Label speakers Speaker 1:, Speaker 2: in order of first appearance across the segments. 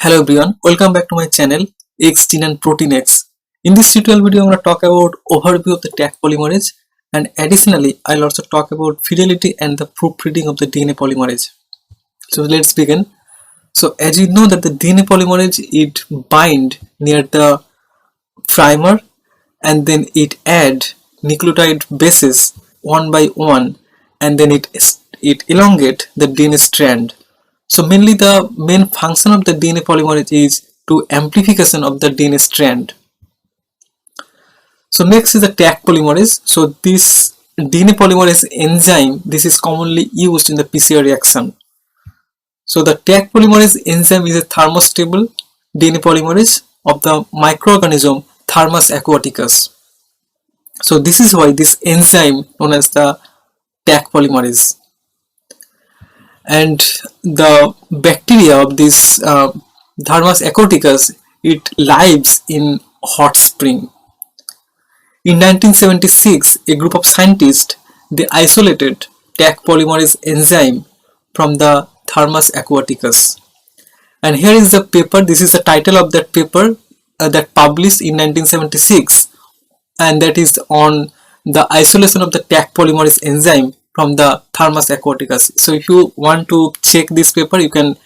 Speaker 1: Hello everyone, welcome back to my channel Xgene ProteinX. In this tutorial video, I'm going to talk about overview of the Taq polymerase, and additionally, I'll also talk about fidelity and the proofreading of the DNA polymerase. So let's begin. So as you know that the DNA polymerase, it bind near the primer and then it add nucleotide bases one by one, and then it elongate the DNA strand. So mainly the main function of the DNA polymerase is to amplification of the DNA strand. So next is the Taq polymerase. So this DNA polymerase enzyme, this is commonly used in the PCR reaction. So the Taq polymerase enzyme is a thermostable DNA polymerase of the microorganism Thermus aquaticus. So this is why this enzyme known as the Taq polymerase. And the bacteria of this Thermus aquaticus, it lives in hot spring. In 1976, a group of scientists, they isolated Taq polymerase enzyme from the Thermus aquaticus. And here is the paper. This is the title of that paper that published in 1976, and that is on the isolation of the Taq polymerase enzyme from the Thermus aquaticus. So if you want to check this paper, you can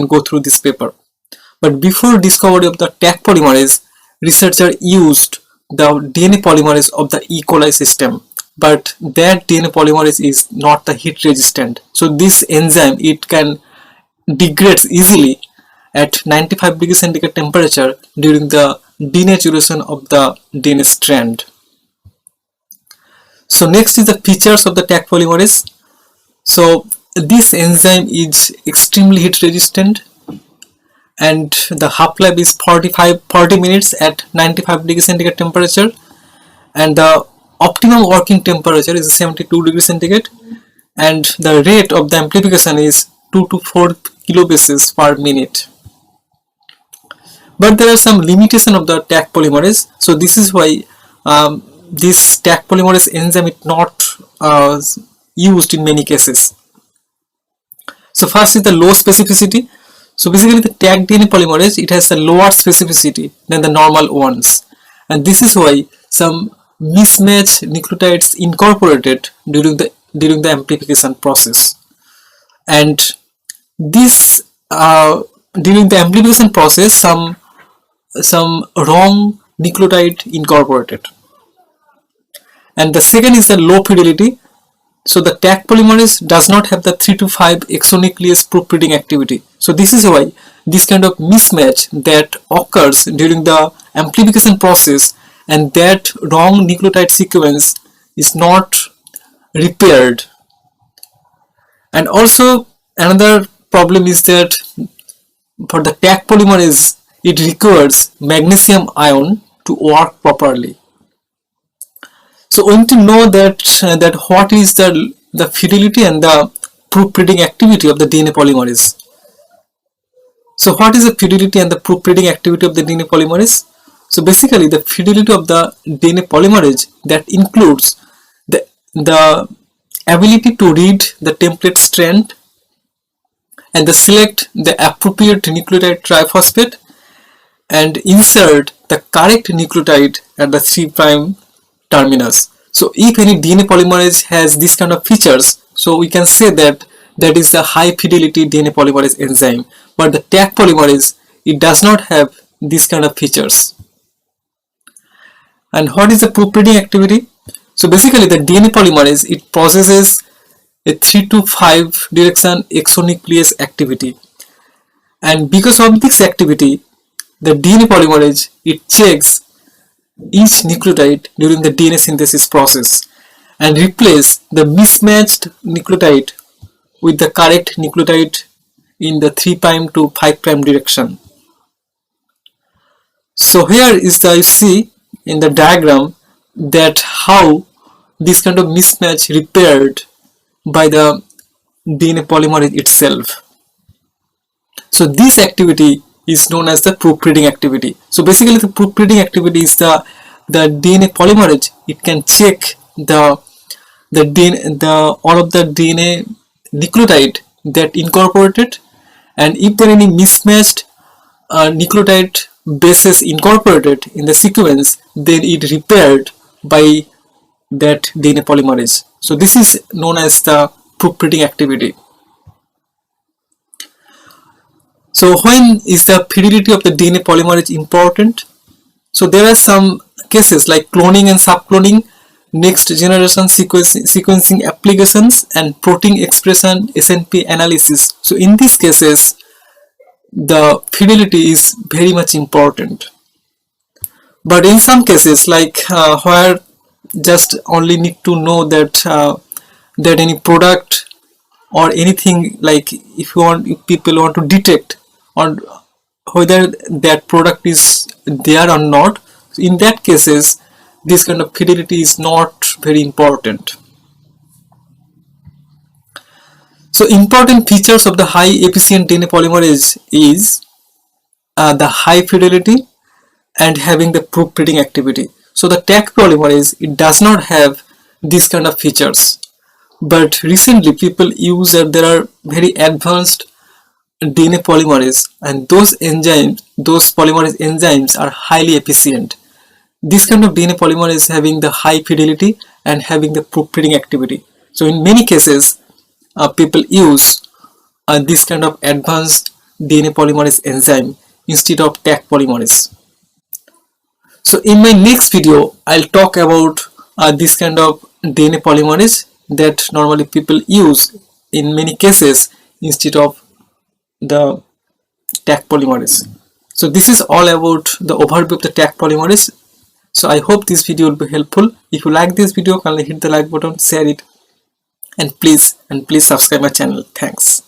Speaker 1: go through this paper. But before discovery of the Taq polymerase, researchers used the DNA polymerase of the E. coli system, but that DNA polymerase is not the heat resistant. So this enzyme, it can degrades easily at 95 degrees centigrade temperature during the denaturation of the DNA strand. So next is the features of the Taq polymerase. So this enzyme is extremely heat resistant, and the half-life is 40 minutes at 95 degrees centigrade temperature, and the optimum working temperature is 72 degrees centigrade, and the rate of the amplification is 2 to 4 kilobases per minute. But there are some limitations of the Taq polymerase. So this is why this Taq polymerase enzyme is not used in many cases. So first is the low specificity. So basically the Taq DNA polymerase, it has a lower specificity than the normal ones, and this is why some mismatched nucleotides incorporated during the amplification process. And this during the amplification process, some wrong nucleotide incorporated. And the second is the low fidelity. So the Taq polymerase does not have the 3 to 5 exonuclease proofreading activity. So this is why this kind of mismatch that occurs during the amplification process, and that wrong nucleotide sequence is not repaired. And also another problem is that for the Taq polymerase, it requires magnesium ion to work properly. So we need to know that what is the fidelity and the proofreading activity of the DNA polymerase. So what is the fidelity and the proofreading activity of the DNA polymerase? So basically the fidelity of the DNA polymerase, that includes the ability to read the template strand and select the appropriate nucleotide triphosphate and insert the correct nucleotide at the 3' terminus. So if any DNA polymerase has this kind of features, so we can say that that is a high fidelity DNA polymerase enzyme. But the Taq polymerase, it does not have this kind of features. And what is the proofreading activity? So basically the DNA polymerase, it possesses a 3 to 5 direction exonuclease activity, and because of this activity, the DNA polymerase, it checks each nucleotide during the DNA synthesis process and replace the mismatched nucleotide with the correct nucleotide in the 3' to 5' direction. So here is you see in the diagram that how this kind of mismatch repaired by the DNA polymerase itself. So this activity is known as the proofreading activity. So basically the proofreading activity is the DNA polymerase, it can check all of the DNA nucleotide that incorporated, and if there are any mismatched nucleotide bases incorporated in the sequence, then it repaired by that DNA polymerase. So this is known as the proofreading activity. So when is the fidelity of the DNA polymerase important? So there are some cases like cloning and subcloning, next generation sequencing applications, and protein expression SNP analysis. So in these cases, the fidelity is very much important. But in some cases, like where just only need to know that that any product or anything, like if people want to detect on whether that product is there or not, in that cases this kind of fidelity is not very important. So important features of the high efficient DNA polymerase is the high fidelity and having the proofreading activity. So the Taq polymerase, it does not have this kind of features, but recently people use that there are very advanced DNA polymerase, and those polymerase enzymes are highly efficient. This kind of DNA polymerase having the high fidelity and having the proofreading activity. So in many cases, people use this kind of advanced DNA polymerase enzyme instead of Taq polymerase. So in my next video, I'll talk about this kind of DNA polymerase that normally people use in many cases instead of the Taq polymerase. So this is all about the overview of the Taq polymerase. So I hope this video will be helpful. If you like this video, kindly hit the like button, share it, and please subscribe my channel. Thanks.